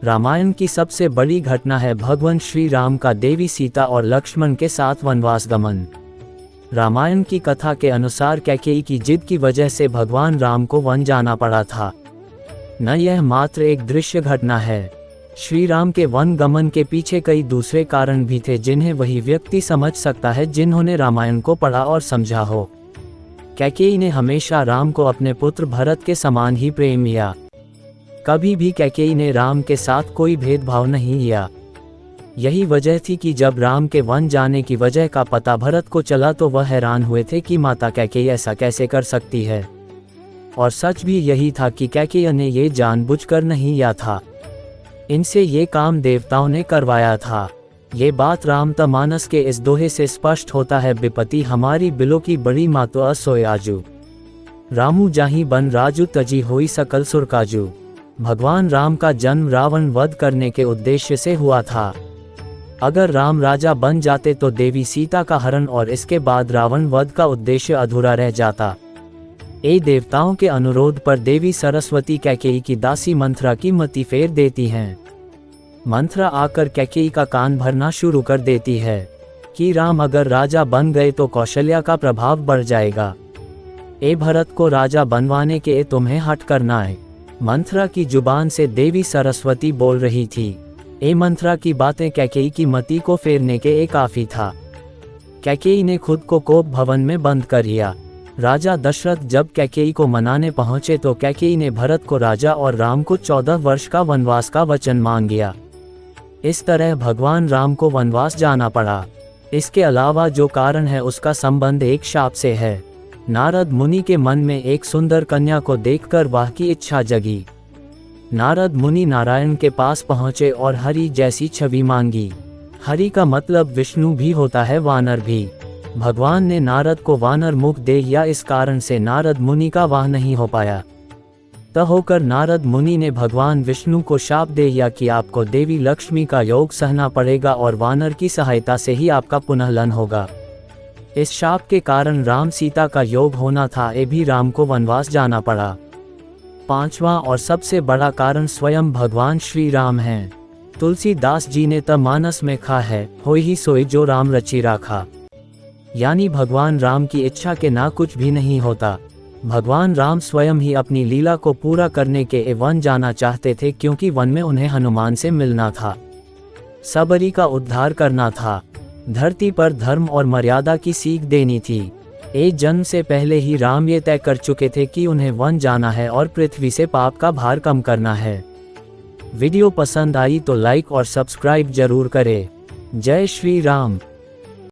रामायण की सबसे बड़ी घटना है भगवान श्री राम का देवी सीता और लक्ष्मण के साथ वनवास गमन। रामायण की कथा के अनुसार कैकेयी की जिद की वजह से भगवान राम को वन जाना पड़ा था। न यह मात्र एक दृश्य घटना है, श्री राम के वन गमन के पीछे कई दूसरे कारण भी थे जिन्हें वही व्यक्ति समझ सकता है जिन्होंने रामायण को पढ़ा और समझा हो। कैकेयी ने हमेशा राम को अपने पुत्र भरत के समान ही प्रेम किया। कभी भी कैकेयी ने राम के साथ कोई भेदभाव नहीं किया। यही वजह थी कि जब राम के वन जाने की वजह का पता भरत को चला तो वह हैरान हुए थे कि माता कैकेयी ऐसा कैसे कर सकती है। और सच भी यही था कि कैकेयी ने ये जानबूझकर नहीं किया था, इनसे ये काम देवताओं ने करवाया था। ये बात रामचरितमानस के इस दोहे से स्पष्ट होता है, विपत्ति हमारी बिलो की बड़ी मातो असोय आजू, रामू जाहि बन राजू तजी होई सकल सुरकाजू। भगवान राम का जन्म रावण वध करने के उद्देश्य से हुआ था। अगर राम राजा बन जाते तो देवी सीता का हरण और इसके बाद रावण वध का उद्देश्य अधूरा रह जाता। देवताओं के अनुरोध पर देवी सरस्वती कैकेयी की दासी मंथरा की मति फेर देती हैं। मंथरा आकर कैकेयी का कान भरना शुरू कर देती है कि राम अगर राजा बन गए तो कौशल्या का प्रभाव बढ़ जाएगा। भरत को राजा बनवाने के तुम्हें हट करना है। मंथरा की जुबान से देवी सरस्वती बोल रही थी। मंथरा की बातें कैकेयी की मति को फेरने के काफी था। कैकेयी ने खुद को कोप भवन में बंद कर लिया। राजा दशरथ जब कैकेयी को मनाने पहुंचे तो कैकेयी ने भरत को राजा और राम को 14 वर्ष का वनवास का वचन मांग लिया। इस तरह भगवान राम को वनवास जाना पड़ा। इसके अलावा जो कारण है उसका संबंध एक शाप से है। नारद मुनि के मन में एक सुंदर कन्या को देखकर वाह की इच्छा जगी। नारद मुनि नारायण के पास पहुंचे और हरि जैसी छवि मांगी। हरि का मतलब विष्णु भी होता है, वानर भी। भगवान ने नारद को वानर मुख दे या इस कारण से नारद मुनि का वाह नहीं हो पाया। होकर नारद मुनि ने भगवान विष्णु को शाप दे या कि आपको देवी लक्ष्मी का योग सहना पड़ेगा और वानर की सहायता से ही आपका पुनर्लन होगा। इस शाप के कारण राम सीता का योग होना था, भी राम को वनवास जाना पड़ा। पांचवा और सबसे बड़ा कारण स्वयं भगवान श्री राम हैं। तुलसीदास जी ने त मानस में खा है, होई ही सोई जो राम रची राखा। यानी भगवान राम की इच्छा के ना कुछ भी नहीं होता। भगवान राम स्वयं ही अपनी लीला को पूरा करने के वन जाना चाहते थे, क्योंकि वन में उन्हें हनुमान से मिलना था, सबरी का उद्धार करना था, धरती पर धर्म और मर्यादा की सीख देनी थी। जन्म से पहले ही राम ये तय कर चुके थे कि उन्हें वन जाना है और पृथ्वी से पाप का भार कम करना है। वीडियो पसंद आई तो लाइक और सब्सक्राइब जरूर करें। जय श्री राम।